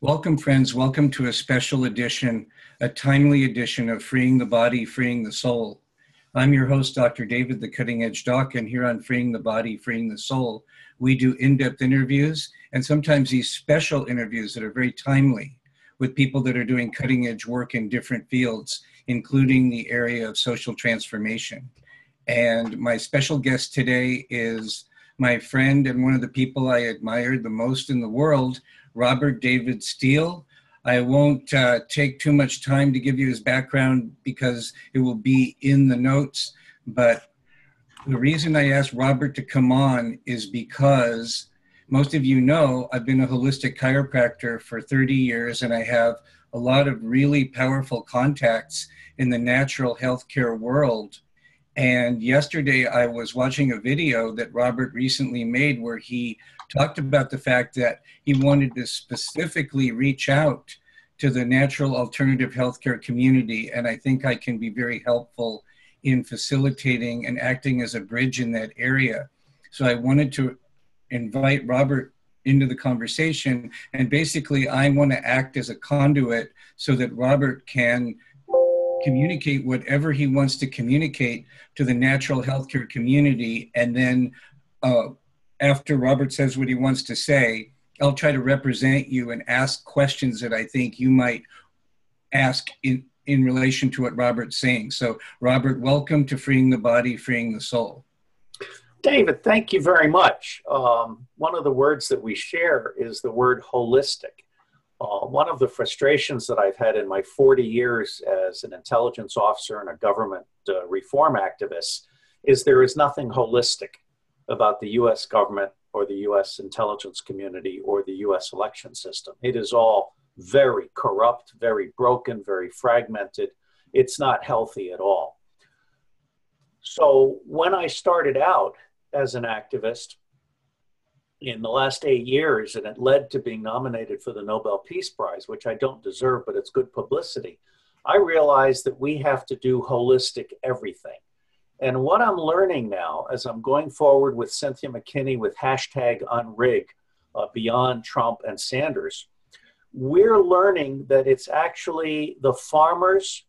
Welcome, friends. Welcome to a special edition, a timely edition of Freeing the Body, Freeing the Soul. I'm your host, Dr. David, the Cutting Edge Doc, and here on Freeing the Body, Freeing the Soul, we do in-depth interviews and sometimes these special interviews that are very timely with people that are doing cutting edge work in different fields, including the area of social transformation. And my special guest today is my friend and one of the people I admired the most in the world, Robert David Steele. I won't take too much time to give you his background because it will be in the notes, but the reason I asked Robert to come on is because most of you know I've been a holistic chiropractor for 30 years and I have a lot of really powerful contacts in the natural healthcare world. And yesterday I was watching a video that Robert recently made where he talked about the fact that he wanted to specifically reach out to the natural alternative healthcare community. And I think I can be very helpful in facilitating and acting as a bridge in that area. So I wanted to invite Robert into the conversation. And basically I want to act as a conduit so that Robert can communicate whatever he wants to communicate to the natural healthcare community. And then after Robert says what he wants to say, I'll try to represent you and ask questions that I think you might ask in relation to what Robert's saying. So Robert, welcome to Freeing the Body, Freeing the Soul. David, thank you very much. One of the words that we share is the word holistic. One of the frustrations that I've had in my 40 years as an intelligence officer and a government reform activist is there is nothing holistic about the U.S. government or the U.S. intelligence community or the U.S. election system. It is all very corrupt, very broken, very fragmented. It's not healthy at all. So when I started out as an activist, in the last 8 years, and it led to being nominated for the Nobel Peace Prize, which I don't deserve, but it's good publicity, I realized that we have to do holistic everything. And what I'm learning now, as I'm going forward with Cynthia McKinney with hashtag UNRIG, Beyond Trump and Sanders, we're learning that it's actually the farmers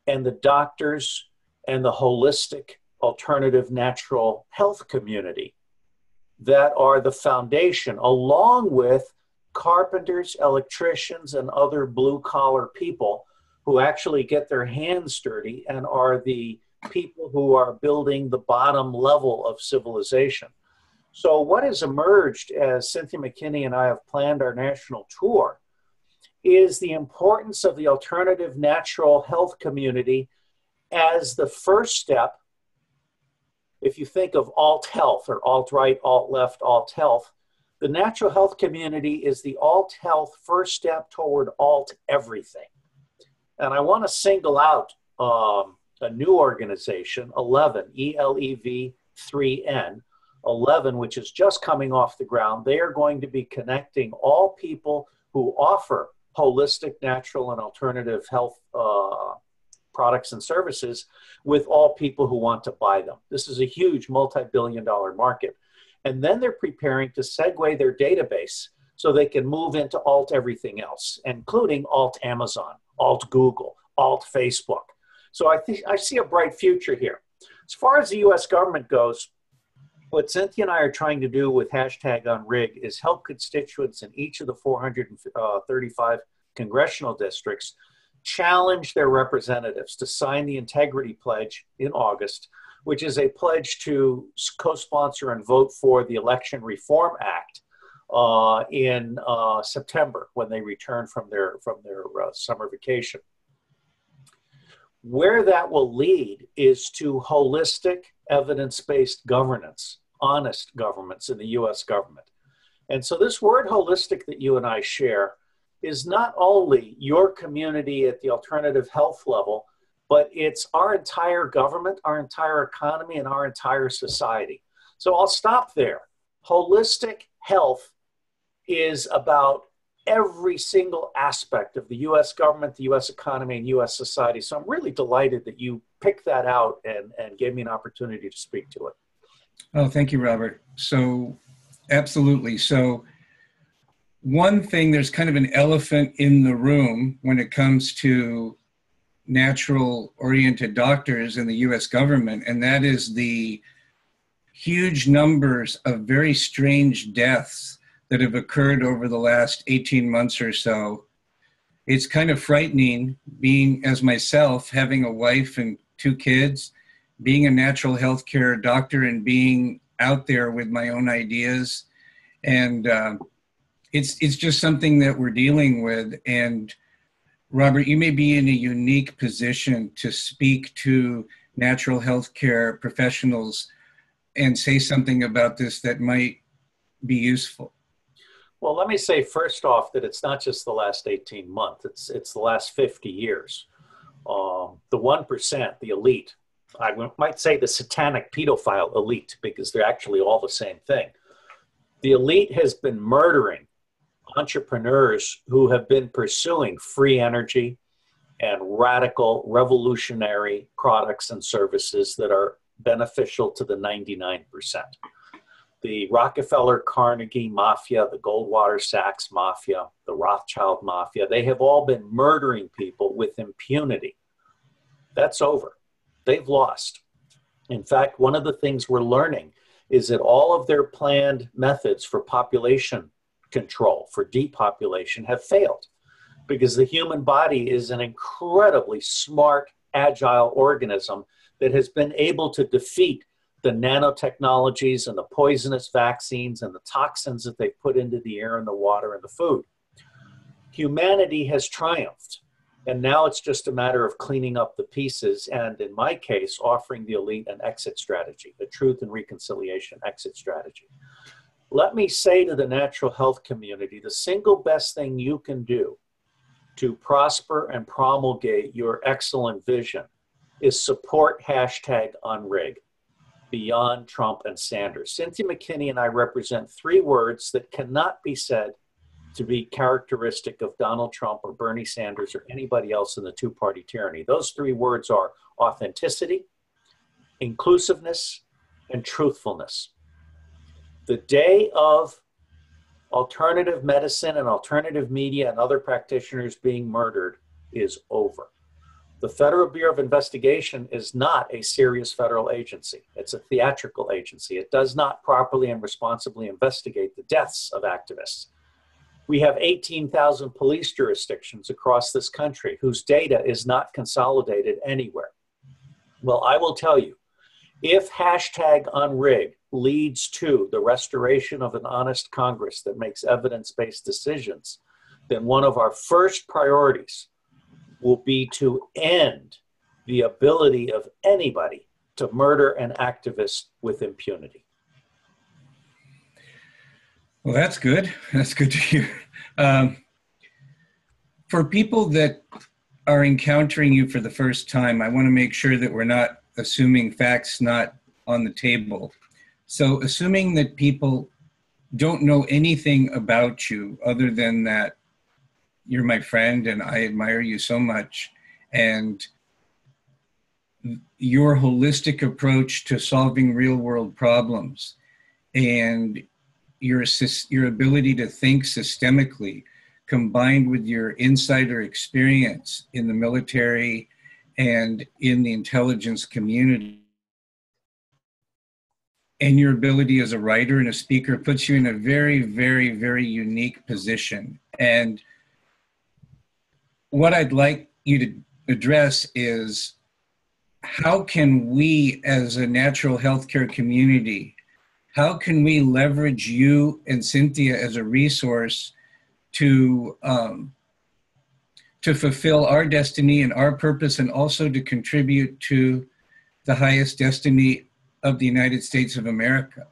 and the doctors and the holistic alternative natural health community that are the foundation, along with carpenters, electricians, and other blue-collar people who actually get their hands dirty and are the people who are building the bottom level of civilization. So what has emerged as Cynthia McKinney and I have planned our national tour is the importance of the alternative natural health community as the first step. If you think of alt-health or alt-right, alt-left, alt-health, the natural health community is the alt-health first step toward alt-everything. And I want to single out a new organization, 11, E-L-E-V 3N, 11, which is just coming off the ground. They are going to be connecting all people who offer holistic, natural, and alternative health products and services with all people who want to buy them. This is a huge multi-billion-dollar market. And then they're preparing to segue their database so they can move into alt everything else, including alt Amazon, alt Google, alt Facebook. So I think I see a bright future here. As far as the US government goes, what Cynthia and I are trying to do with hashtag UNRIG is help constituents in each of the 435 congressional districts challenge their representatives to sign the Integrity Pledge in August, which is a pledge to co-sponsor and vote for the Election Reform Act in September when they return from their summer vacation. Where that will lead is to holistic, evidence-based governance, honest governments in the U.S. government. And so this word holistic that you and I share is not only your community at the alternative health level, but it's our entire government, our entire economy, and our entire society. So I'll stop there. Holistic health is about every single aspect of the U.S. government, the U.S. economy, and U.S. society. So I'm really delighted that you picked that out and gave me an opportunity to speak to it. Oh, thank you, Robert. So absolutely. So one thing, there's kind of an elephant in the room when it comes to natural-oriented doctors in the US government, and that is the huge numbers of very strange deaths that have occurred over the last 18 months or so. It's kind of frightening being, as myself, having a wife and 2 kids, being a natural healthcare doctor and being out there with my own ideas. And it's just something that we're dealing with. And Robert, you may be in a unique position to speak to natural healthcare professionals and say something about this that might be useful. Well, let me say first off that it's not just the last 18 months, it's the last 50 years. The 1%, the elite, I might say the satanic pedophile elite, because they're actually all the same thing. The elite has been murdering entrepreneurs who have been pursuing free energy and radical revolutionary products and services that are beneficial to the 99%. The Rockefeller Carnegie Mafia, the Goldwater Sachs Mafia, the Rothschild Mafia, they have all been murdering people with impunity. That's over. They've lost. In fact, one of the things we're learning is that all of their planned methods for population control, for depopulation, have failed, because the human body is an incredibly smart, agile organism that has been able to defeat the nanotechnologies and the poisonous vaccines and the toxins that they put into the air and the water and the food. Humanity has triumphed, and now it's just a matter of cleaning up the pieces and, in my case, offering the elite an exit strategy, a truth and reconciliation exit strategy. Let me say to the natural health community, the single best thing you can do to prosper and promulgate your excellent vision is support #UNRIG, beyond Trump and Sanders. Cynthia McKinney and I represent 3 words that cannot be said to be characteristic of Donald Trump or Bernie Sanders or anybody else in the 2-party tyranny. Those 3 words are authenticity, inclusiveness, and truthfulness. The day of alternative medicine and alternative media and other practitioners being murdered is over. The Federal Bureau of Investigation is not a serious federal agency. It's a theatrical agency. It does not properly and responsibly investigate the deaths of activists. We have 18,000 police jurisdictions across this country whose data is not consolidated anywhere. Well, I will tell you, if #UNRIG leads to the restoration of an honest Congress that makes evidence-based decisions, then one of our first priorities will be to end the ability of anybody to murder an activist with impunity. Well, that's good. That's good to hear. For people that are encountering you for the first time, I want to make sure that we're not assuming facts not on the table. So assuming that people don't know anything about you other than that you're my friend and I admire you so much, and your holistic approach to solving real world problems and your ability to think systemically, combined with your insider experience in the military and in the intelligence community, and your ability as a writer and a speaker, puts you in a very, very, very unique position. And what I'd like you to address is, how can we as a natural healthcare community, how can we leverage you and Cynthia as a resource to fulfill our destiny and our purpose, and also to contribute to the highest destiny of the United States of America?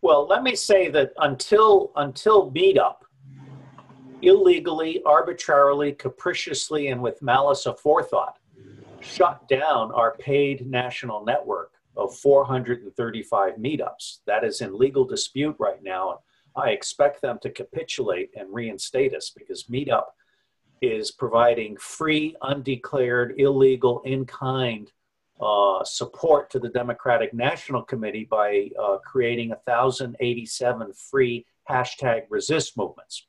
Well, let me say that until Meetup illegally, arbitrarily, capriciously, and with malice aforethought shut down our paid national network of 435 meetups. That is in legal dispute right now. I expect them to capitulate and reinstate us, because Meetup is providing free, undeclared, illegal, in-kind support to the Democratic National Committee by creating 1,087 free #resist movements.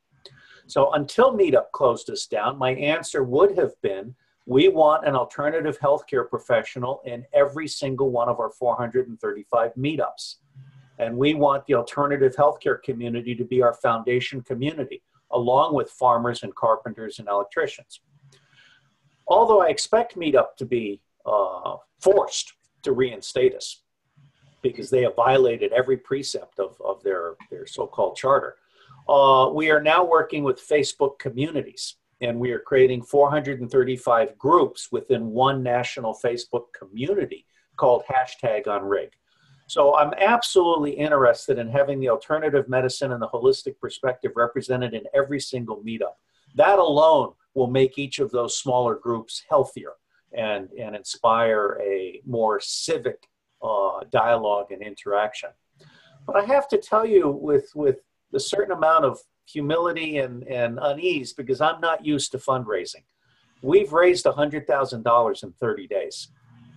So until Meetup closed us down, my answer would have been, we want an alternative healthcare professional in every single one of our 435 meetups. And we want the alternative healthcare community to be our foundation community, along with farmers and carpenters and electricians. Although I expect Meetup to be forced to reinstate us because they have violated every precept of their so-called charter, we are now working with Facebook communities, and we are creating 435 groups within one national Facebook community called #UNRIG. So I'm absolutely interested in having the alternative medicine and the holistic perspective represented in every single meetup. That alone will make each of those smaller groups healthier and inspire a more civic dialogue and interaction. But I have to tell you with a certain amount of humility and unease, because I'm not used to fundraising. We've raised $100,000 in 30 days.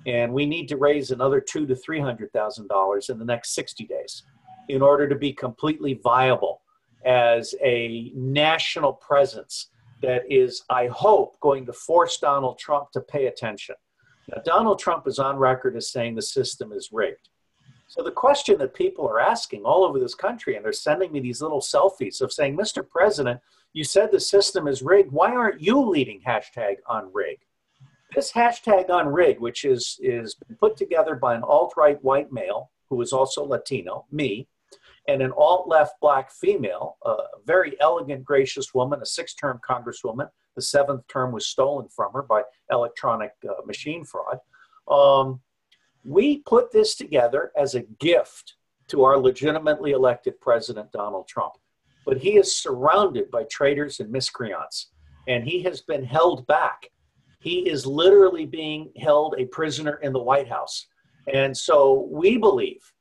And we need to raise another $200,000 to $300,000 in the next 60 days in order to be completely viable as a national presence that is, I hope, going to force Donald Trump to pay attention. Now, Donald Trump is on record as saying the system is rigged. So the question that people are asking all over this country, and they're sending me these little selfies of saying, Mr. President, you said the system is rigged. Why aren't you leading #UnRig? This #UnRig, which is been put together by an alt-right white male who is also Latino, me, and an alt-left black female, a very elegant, gracious woman, a 6-term congresswoman. The 7th term was stolen from her by electronic machine fraud. We put this together as a gift to our legitimately elected President Donald Trump. But he is surrounded by traitors and miscreants, and he has been held back. He is literally being held a prisoner in the White House. And so we believe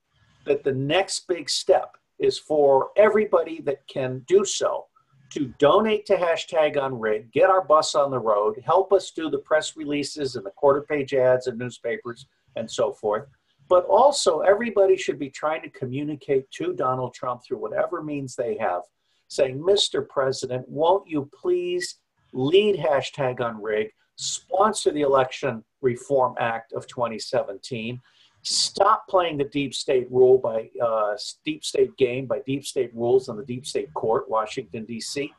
that the next big step is for everybody that can do so to donate to #UnRig, get our bus on the road, help us do the press releases and the quarter-page ads in newspapers and so forth. But also everybody should be trying to communicate to Donald Trump through whatever means they have, saying, Mr. President, won't you please lead #UnRig, sponsor the Election Reform Act of 2017, stop playing the deep state rule by deep state game by deep state rules on the deep state court, Washington, D.C.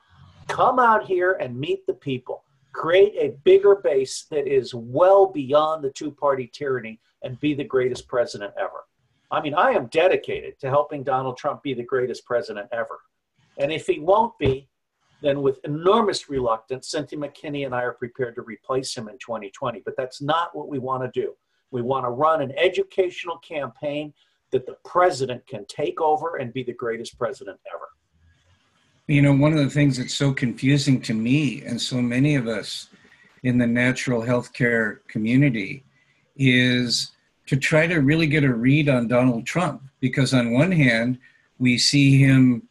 Come out here and meet the people. Create a bigger base that is well beyond the two-party tyranny and be the greatest president ever. I mean, I am dedicated to helping Donald Trump be the greatest president ever. And if he won't be, then with enormous reluctance, Cynthia McKinney and I are prepared to replace him in 2020. But that's not what we want to do. We want to run an educational campaign that the president can take over and be the greatest president ever. You know, one of the things that's so confusing to me and so many of us in the natural healthcare community is to try to really get a read on Donald Trump. Because on one hand, we see him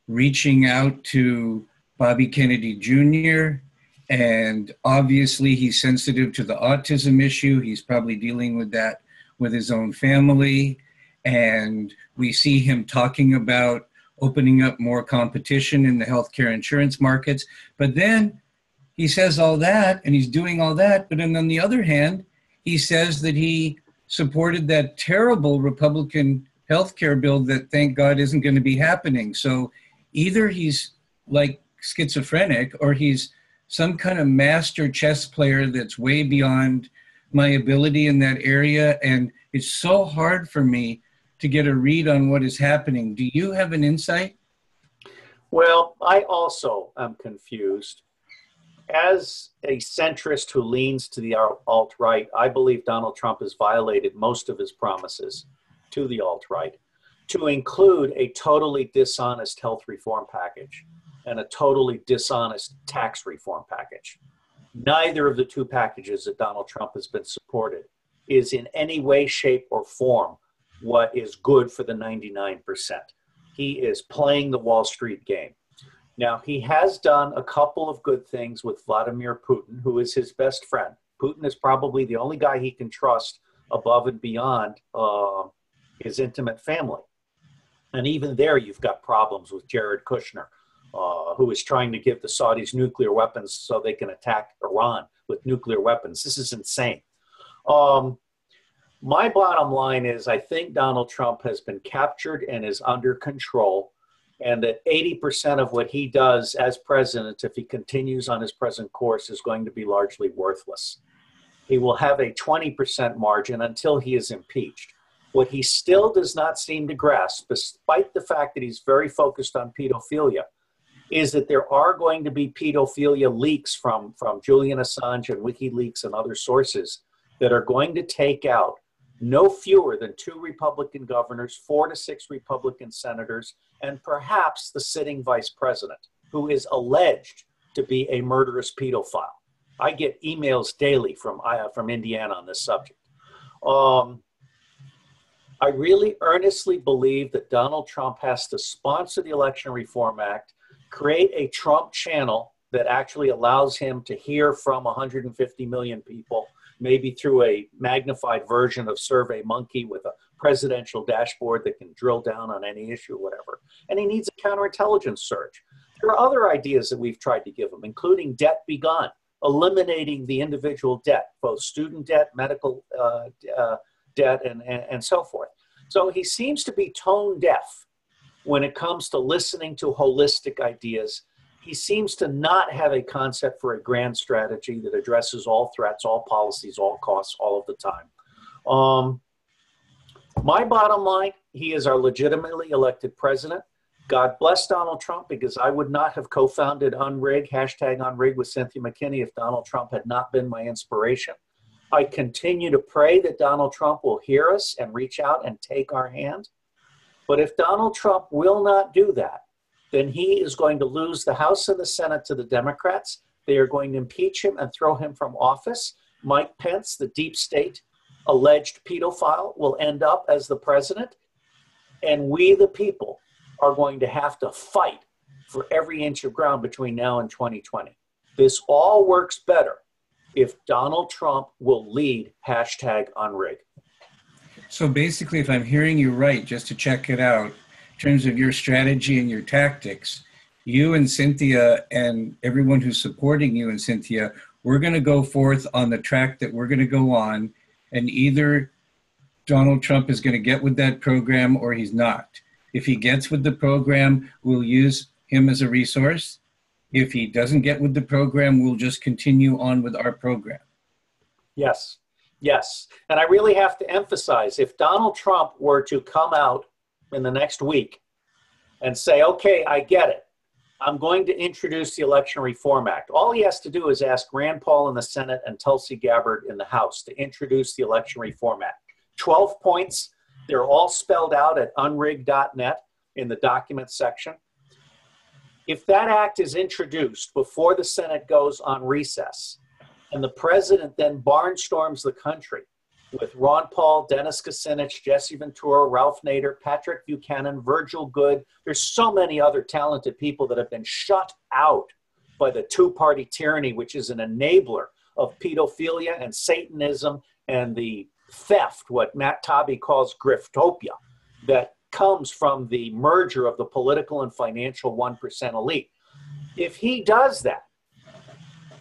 reaching out to Bobby Kennedy Jr., and obviously he's sensitive to the autism issue. He's probably dealing with that with his own family. And we see him talking about opening up more competition in the healthcare insurance markets. But then he says all that, and he's doing all that. But then on the other hand, he says that he supported that terrible Republican healthcare bill that, thank God, isn't going to be happening. So either he's like schizophrenic or he's some kind of master chess player that's way beyond my ability in that area. And it's so hard for me to get a read on what is happening. Do you have an insight? Well, I also am confused. As a centrist who leans to the alt-right, I believe Donald Trump has violated most of his promises to the alt-right, to include a totally dishonest health reform package and a totally dishonest tax reform package. Neither of the two packages that Donald Trump has been supported is in any way, shape, or form what is good for the 99%. He is playing the Wall Street game. Now, he has done a couple of good things with Vladimir Putin, who is his best friend. Putin is probably the only guy he can trust above and beyond his intimate family. And even there, you've got problems with Jared Kushner, who is trying to give the Saudis nuclear weapons so they can attack Iran with nuclear weapons. This is insane. My bottom line is I think Donald Trump has been captured and is under control, and that 80% of what he does as president, if he continues on his present course, is going to be largely worthless. He will have a 20% margin until he is impeached. What he still does not seem to grasp, despite the fact that he's very focused on pedophilia, is that there are going to be pedophilia leaks from Julian Assange and WikiLeaks and other sources that are going to take out no fewer than 2 Republican governors, 4 to 6 Republican senators, and perhaps the sitting vice president, who is alleged to be a murderous pedophile. I get emails daily from Indiana on this subject. I really earnestly believe that Donald Trump has to sponsor the Election Reform Act, create a Trump channel that actually allows him to hear from 150 million people, maybe through a magnified version of SurveyMonkey with a presidential dashboard that can drill down on any issue or whatever. And he needs a counterintelligence surge. There are other ideas that we've tried to give him, including debt be gone, eliminating the individual debt, both student debt, medical debt, and so forth. So he seems to be tone deaf when it comes to listening to holistic ideas. He seems to not have a concept for a grand strategy that addresses all threats, all policies, all costs, all of the time. My bottom line, he is our legitimately elected president. God bless Donald Trump, because I would not have co-founded UNRIG, #UNRIG with Cynthia McKinney, if Donald Trump had not been my inspiration. I continue to pray that Donald Trump will hear us and reach out and take our hand. But if Donald Trump will not do that, then he is going to lose the House and the Senate to the Democrats. They are going to impeach him and throw him from office. Mike Pence, the deep state alleged pedophile, will end up as the president. And we, the people, are going to have to fight for every inch of ground between now and 2020. This all works better if Donald Trump will lead #UNRIG. So basically, if I'm hearing you right, just to check it out, in terms of your strategy and your tactics, you and Cynthia and everyone who's supporting you and Cynthia, we're going to go forth on the track that we're going to go on, and either Donald Trump is going to get with that program or he's not. If he gets with the program, we'll use him as a resource. If he doesn't get with the program, we'll just continue on with our program. Yes, yes. And I really have to emphasize, if Donald Trump were to come out in the next week and say, okay, I get it, I'm going to introduce the Election Reform Act. All he has to do is ask Rand Paul in the Senate and Tulsi Gabbard in the House to introduce the Election Reform Act. 12 points. They're all spelled out at unrig.net in the documents section. If that act is introduced before the Senate goes on recess, and the president then barnstorms the country with Ron Paul, Dennis Kucinich, Jesse Ventura, Ralph Nader, Patrick Buchanan, Virgil Goode, there's so many other talented people that have been shut out by the two-party tyranny, which is an enabler of pedophilia and Satanism and the theft, what Matt Taibbi calls griftopia, that comes from the merger of the political and financial 1% elite. If he does that,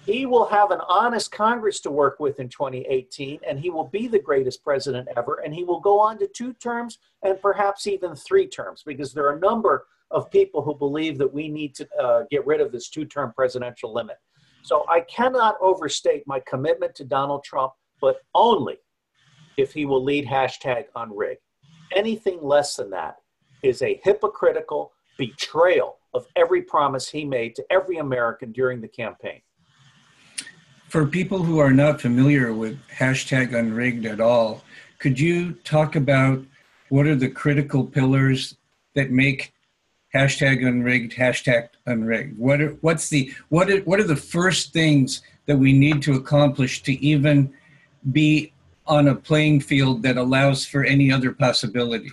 he will have an honest Congress to work with in 2018, and he will be the greatest president ever, and he will go on to 2 terms and perhaps even 3 terms, because there are a number of people who believe that we need to get rid of this 2-term presidential limit. So I cannot overstate my commitment to Donald Trump, but only if he will lead #UNRIG. Anything less than that is a hypocritical betrayal of every promise he made to every American during the campaign. For people who are not familiar with #UNRIGGED at all, could you talk about what are the critical pillars that make #UNRIGGED, #UNRIGGED? What are the first things that we need to accomplish to even be on a playing field that allows for any other possibility?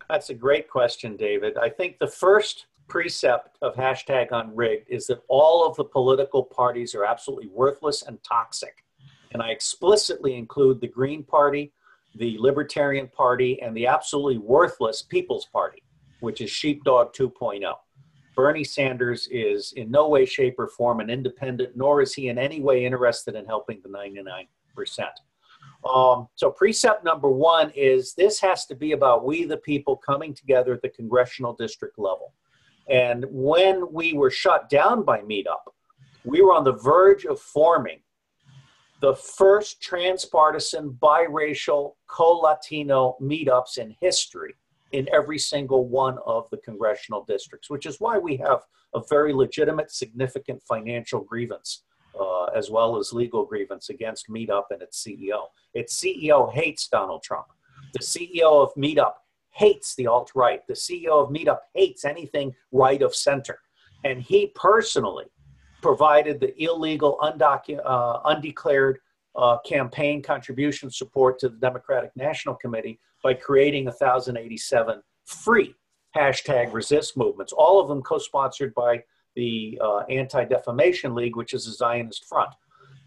That's a great question, David. I think the first precept of #UNRIGGED is that all of the political parties are absolutely worthless and toxic. And I explicitly include the Green Party, the Libertarian Party, and the absolutely worthless People's Party, which is Sheepdog 2.0. Bernie Sanders is in no way, shape, or form an independent, nor is he in any way interested in helping the 99%. So precept number one is this has to be about we the people coming together at the congressional district level. And when we were shut down by Meetup, we were on the verge of forming the first transpartisan, biracial, co-Latino meetups in history in every single one of the congressional districts, which is why we have a very legitimate, significant financial grievance, as well as legal grievance against Meetup and its CEO. Its CEO hates Donald Trump. The CEO of Meetup hates the alt-right. The CEO of Meetup hates anything right of center. And he personally provided the illegal, undeclared campaign contribution support to the Democratic National Committee by creating 1,087 free #resist movements, all of them co-sponsored by the Anti-Defamation League, which is a Zionist front.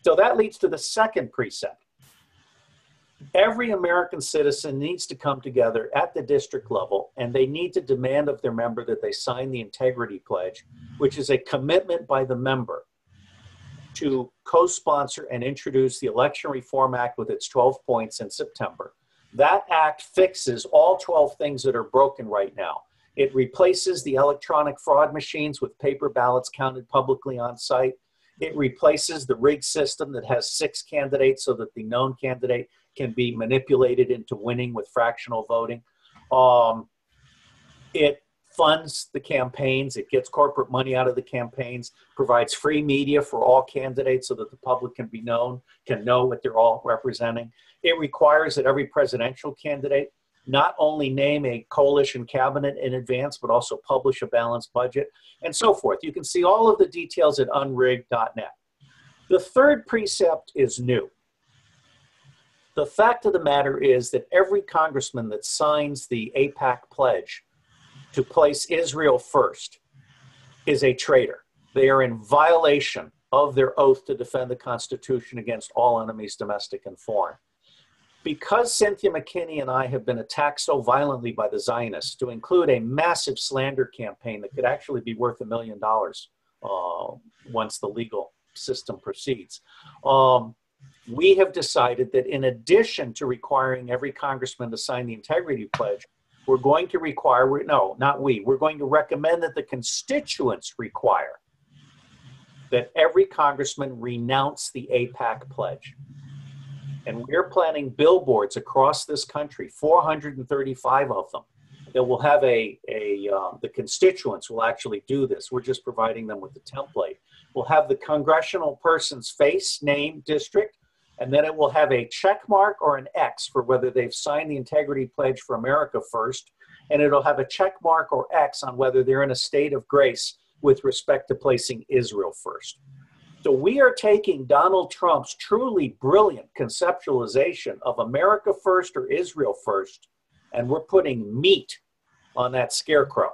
So that leads to the second precept. Every American citizen needs to come together at the district level, and they need to demand of their member that they sign the Integrity Pledge, which is a commitment by the member to co-sponsor and introduce the Election Reform Act with its 12 points in September. That act fixes all 12 things that are broken right now. It replaces the electronic fraud machines with paper ballots counted publicly on site. It replaces the rigged system that has 6 candidates so that the known candidate can be manipulated into winning with fractional voting. It funds the campaigns. It gets corporate money out of the campaigns, provides free media for all candidates so that the public can know what they're all representing. It requires that every presidential candidate not only name a coalition cabinet in advance, but also publish a balanced budget, and so forth. You can see all of the details at unrig.net. The third precept is new. The fact of the matter is that every congressman that signs the AIPAC pledge to place Israel first is a traitor. They are in violation of their oath to defend the Constitution against all enemies, domestic and foreign. Because Cynthia McKinney and I have been attacked so violently by the Zionists, to include a massive slander campaign that could actually be worth $1 million once the legal system proceeds, we have decided that in addition to requiring every congressman to sign the Integrity Pledge, we're going to require, no, not we, we're going to recommend that the constituents require that every congressman renounce the AIPAC pledge. And we're planning billboards across this country, 435 of them, that will have the constituents will actually do this. We're just providing them with the template. We'll have the congressional person's face, name, district, and then it will have a check mark or an X for whether they've signed the Integrity Pledge for America First, and it'll have a check mark or X on whether they're in a state of grace with respect to placing Israel first. So we are taking Donald Trump's truly brilliant conceptualization of America first or Israel first, and we're putting meat on that scarecrow.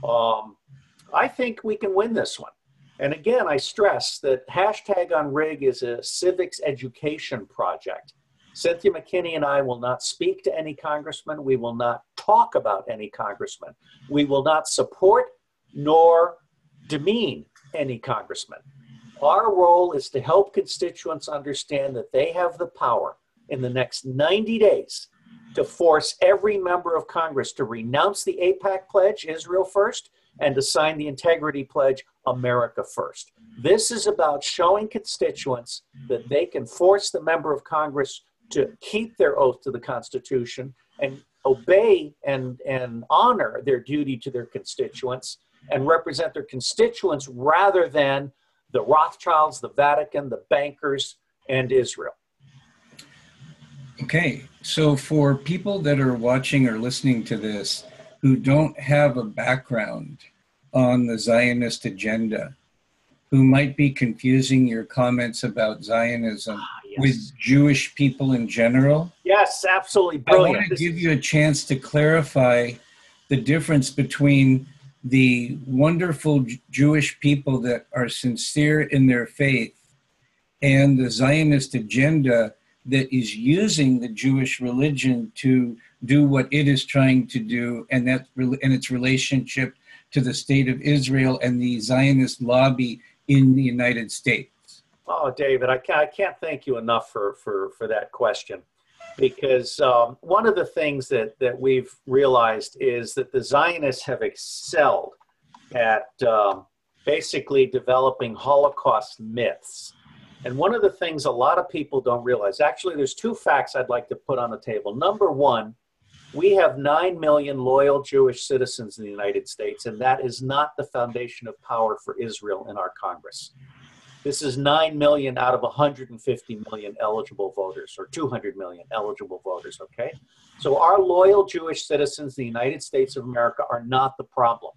I think we can win this one. And again, I stress that #UNRIG is a civics education project. Cynthia McKinney and I will not speak to any congressman. We will not talk about any congressman. We will not support nor demean any congressman. Our role is to help constituents understand that they have the power in the next 90 days to force every member of Congress to renounce the AIPAC pledge, Israel first, and to sign the Integrity Pledge, America first. This is about showing constituents that they can force the member of Congress to keep their oath to the Constitution and obey and honor their duty to their constituents and represent their constituents rather than the Rothschilds, the Vatican, the bankers, and Israel. Okay, so for people that are watching or listening to this who don't have a background on the Zionist agenda, who might be confusing your comments about Zionism with Jewish people in general. Yes, absolutely brilliant. I want to give you a chance to clarify the difference between the wonderful Jewish people that are sincere in their faith and the Zionist agenda that is using the Jewish religion to do what it is trying to do, and its relationship to the state of Israel and the Zionist lobby in the United States? Oh, David, I can't thank you enough for that question, because one of the things that we've realized is that the Zionists have excelled at basically developing Holocaust myths. And one of the things a lot of people don't realize, actually, there's two facts I'd like to put on the table. Number one, we have 9 million loyal Jewish citizens in the United States, and that is not the foundation of power for Israel in our Congress. This is 9 million out of 150 million eligible voters, or 200 million eligible voters, okay? So our loyal Jewish citizens in the United States of America are not the problem.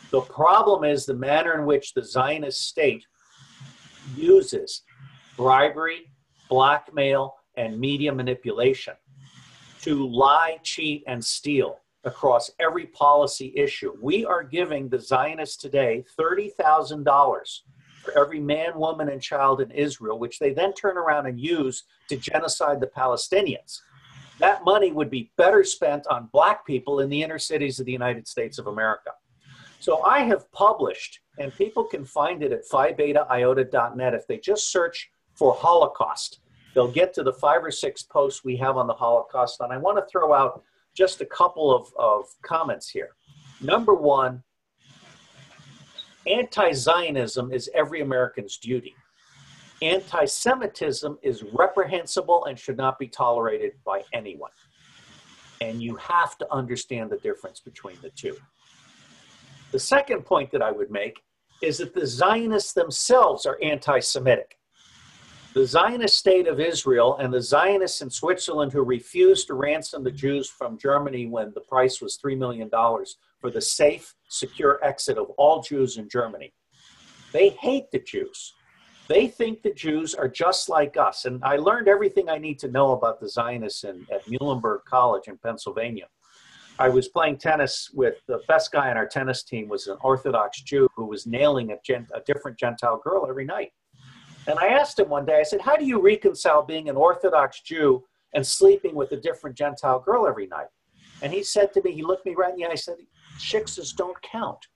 The problem is the manner in which the Zionist state uses bribery, blackmail, and media manipulation to lie, cheat, and steal across every policy issue. We are giving the Zionists today $30,000 for every man, woman, and child in Israel, which they then turn around and use to genocide the Palestinians. That money would be better spent on black people in the inner cities of the United States of America. So I have published, and people can find it at phi-beta-iota.net. If they just search for Holocaust, they'll get to the 5 or 6 posts we have on the Holocaust. And I want to throw out just a couple of comments here. Number one, anti-Zionism is every American's duty. Anti-Semitism is reprehensible and should not be tolerated by anyone. And you have to understand the difference between the two. The second point that I would make is that the Zionists themselves are anti-Semitic. The Zionist state of Israel and the Zionists in Switzerland who refused to ransom the Jews from Germany when the price was $3 million for the safe, secure exit of all Jews in Germany. They hate the Jews. They think the Jews are just like us. And I learned everything I need to know about the Zionists at Muhlenberg College in Pennsylvania. I was playing tennis with the best guy on our tennis team was an Orthodox Jew who was nailing a different Gentile girl every night. And I asked him one day, I said, how do you reconcile being an Orthodox Jew and sleeping with a different Gentile girl every night? And he said to me, he looked me right in the eye, I said, shiksas don't count.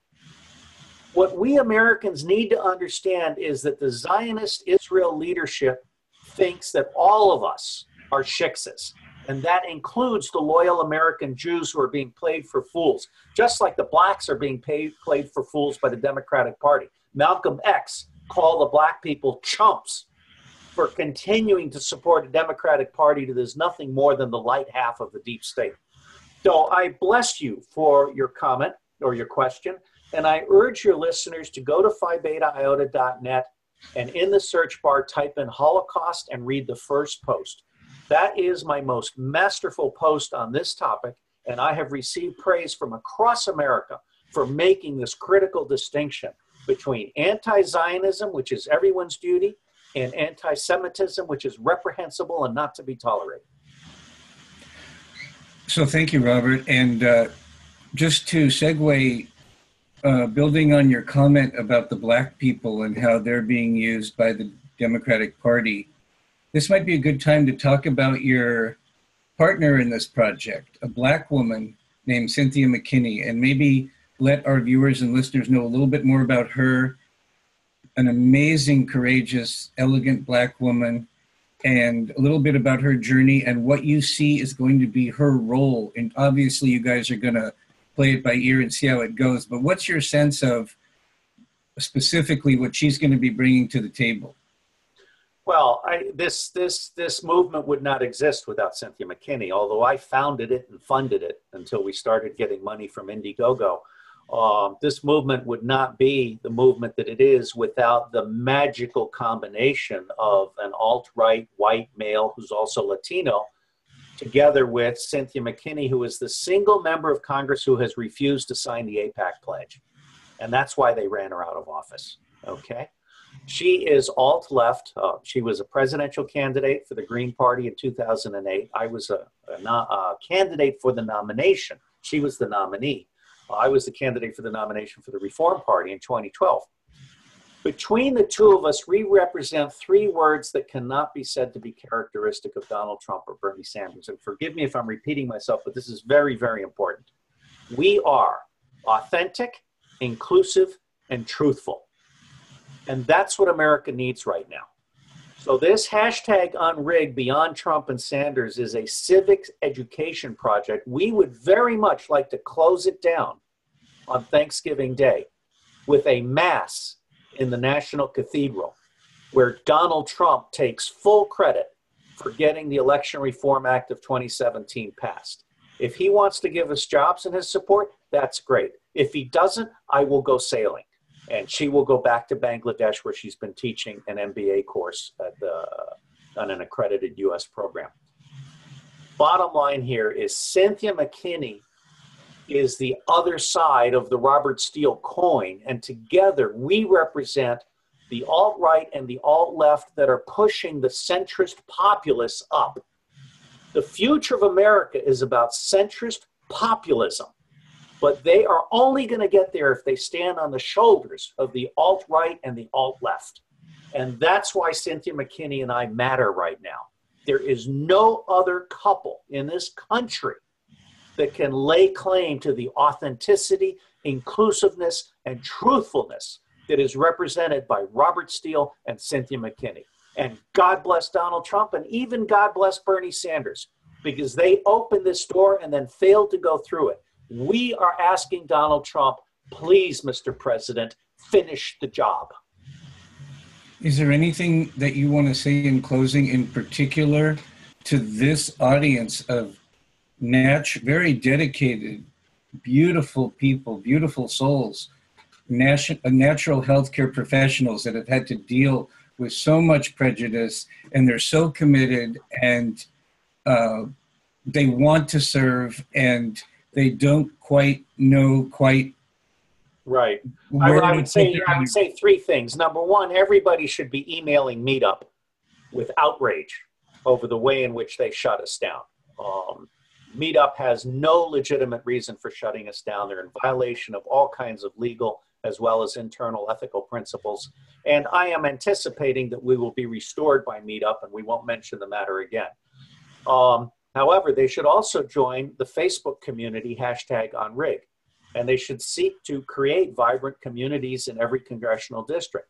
What we Americans need to understand is that the Zionist Israel leadership thinks that all of us are shiksas. And that includes the loyal American Jews who are being played for fools, just like the blacks are being played for fools by the Democratic Party. Malcolm X called the black people chumps for continuing to support a Democratic Party that is nothing more than the light half of the deep state. So I bless you for your comment or your question, and I urge your listeners to go to phi-beta-iota.net and in the search bar type in Holocaust and read the first post. That is my most masterful post on this topic, and I have received praise from across America for making this critical distinction between anti-Zionism, which is everyone's duty, and anti-Semitism, which is reprehensible and not to be tolerated. So thank you, Robert. And just to segue, building on your comment about the black people and how they're being used by the Democratic Party, this might be a good time to talk about your partner in this project, a black woman named Cynthia McKinney, and maybe let our viewers and listeners know a little bit more about her, an amazing, courageous, elegant black woman, and a little bit about her journey and what you see is going to be her role. And obviously you guys are going to play it by ear and see how it goes, but what's your sense of specifically what she's going to be bringing to the table? Well, this movement would not exist without Cynthia McKinney, although I founded it and funded it until we started getting money from Indiegogo. This movement would not be the movement that it is without the magical combination of an alt-right white male who's also Latino, together with Cynthia McKinney, who is the single member of Congress who has refused to sign the AIPAC pledge. And that's why they ran her out of office, okay? She is alt-left. She was a presidential candidate for the Green Party in 2008. I was a candidate for the nomination. She was the nominee. I was the candidate for the nomination for the Reform Party in 2012. Between the two of us, we represent 3 words that cannot be said to be characteristic of Donald Trump or Bernie Sanders. And forgive me if I'm repeating myself, but this is very, very important. We are authentic, inclusive, and truthful. And that's what America needs right now. So this hashtag UNRIG beyond Trump and Sanders is a civics education project. We would very much like to close it down on Thanksgiving Day with a mass in the National Cathedral where Donald Trump takes full credit for getting the Election Reform Act of 2017 passed. If he wants to give us jobs and his support, that's great. If he doesn't, I will go sailing. And she will go back to Bangladesh, where she's been teaching an MBA course on an accredited U.S. program. Bottom line here is Cynthia McKinney is the other side of the Robert Steele coin, and together we represent the alt-right and the alt-left that are pushing the centrist populists up. The future of America is about centrist populism, but they are only going to get there if they stand on the shoulders of the alt-right and the alt-left. And that's why Cynthia McKinney and I matter right now. There is no other couple in this country that can lay claim to the authenticity, inclusiveness, and truthfulness that is represented by Robert Steele and Cynthia McKinney. And God bless Donald Trump, and even God bless Bernie Sanders, because they opened this door and then failed to go through it. We are asking Donald Trump, please, Mr. President, finish the job. Is there anything that you want to say in closing, in particular to this audience of very dedicated, beautiful people, beautiful souls, natural healthcare professionals that have had to deal with so much prejudice, and they're so committed, and they want to serve, and they don't quite know right. I would say three things. Number one, everybody should be emailing Meetup with outrage over the way in which they shut us down. Meetup has no legitimate reason for shutting us down. They're in violation of all kinds of legal as well as internal ethical principles. And I am anticipating that we will be restored by Meetup and we won't mention the matter again. However, they should also join the Facebook community, hashtag UNRIG, and they should seek to create vibrant communities in every congressional district.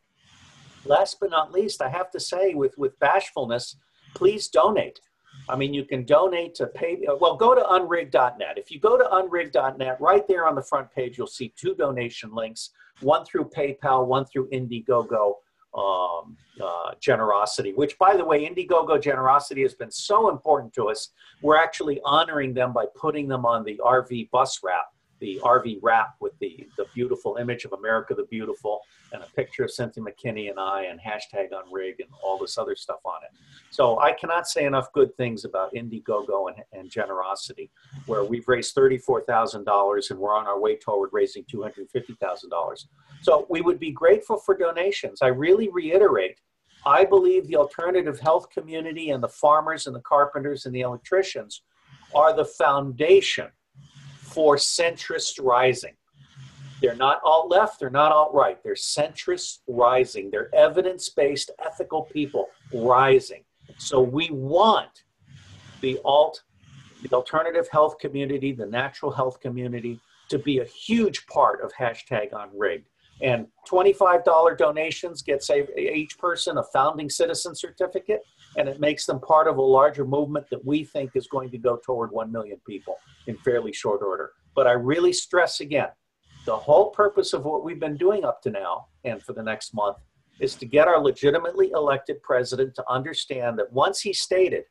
Last but not least, I have to say with bashfulness, please donate. I mean, you can donate to go to unrig.net. If you go to unrig.net, right there on the front page, you'll see two donation links, one through PayPal, one through Indiegogo generosity, which, by the way, Indiegogo generosity has been so important to us. We're actually honoring them by putting them on the RV bus wrap, the RV wrap with the beautiful image of America the Beautiful and a picture of Cynthia McKinney and I and hashtag UNRIG and all this other stuff on it. So I cannot say enough good things about Indiegogo and generosity, where we've raised $34,000 and we're on our way toward raising $250,000. So we would be grateful for donations. I really reiterate, I believe the alternative health community and the farmers and the carpenters and the electricians are the foundation for centrist rising. They're not alt-left, they're not alt-right, they're centrist rising. They're evidence-based, ethical people rising. So we want the alternative health community, the natural health community, to be a huge part of hashtag UNRIG. And $25 donations gets each person a founding citizen certificate, and it makes them part of a larger movement that we think is going to go toward 1 million people in fairly short order. But I really stress again, the whole purpose of what we've been doing up to now and for the next month is to get our legitimately elected president to understand that once he stated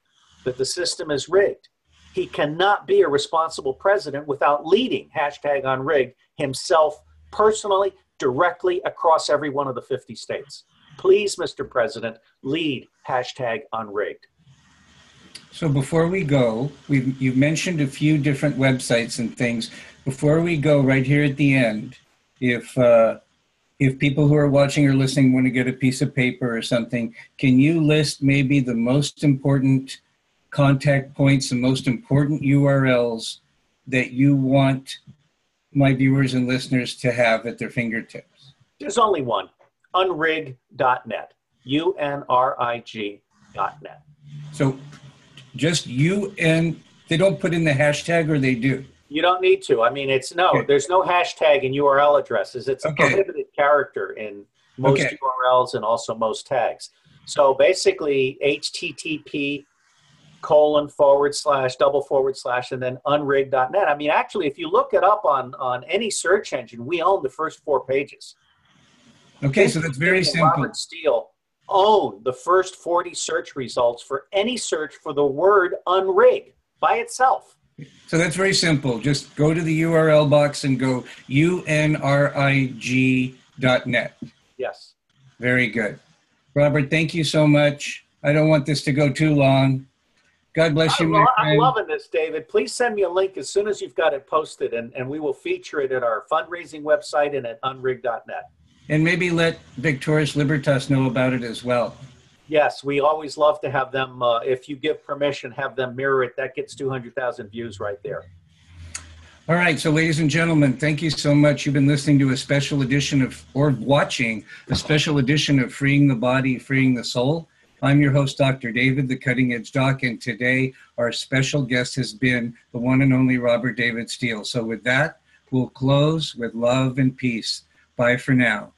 that the system is rigged, he cannot be a responsible president without leading hashtag UNRIG himself personally, directly across every one of the 50 states. Please, Mr. President, lead hashtag UNRIGGED. So before we go, you've mentioned a few different websites and things. Before we go, right here at the end, if people who are watching or listening want to get a piece of paper or something, can you list maybe the most important contact points, the most important URLs that you want my viewers and listeners to have at their fingertips? There's only one, unrig.net, UNRIG.net. So just UN, they don't put in the hashtag, or they do? You don't need to. I mean, there's no hashtag in URL addresses. It's a prohibited character in most URLs and also most tags. So basically, http:// and then unrig.net. I mean, actually, if you look it up on any search engine, we own the first 4 pages. Okay, so that's very simple. Robert Steele own the first 40 search results for any search for the word unrig by itself. So that's very simple. Just go to the URL box and go unrig.net. Yes. Very good. Robert, thank you so much. I don't want this to go too long. God bless you, my friend. I'm loving this, David. Please send me a link as soon as you've got it posted, and we will feature it at our fundraising website and at unrig.net. And maybe let Victorious Libertas know about it as well. Yes, we always love to have them, if you give permission, have them mirror it. That gets 200,000 views right there. All right, so ladies and gentlemen, thank you so much. You've been listening to a special edition of, or watching a special edition of Freeing the Body, Freeing the Soul. I'm your host, Dr. David, the Cutting Edge Doc, and today our special guest has been the one and only Robert David Steele. So with that, we'll close with love and peace. Bye for now.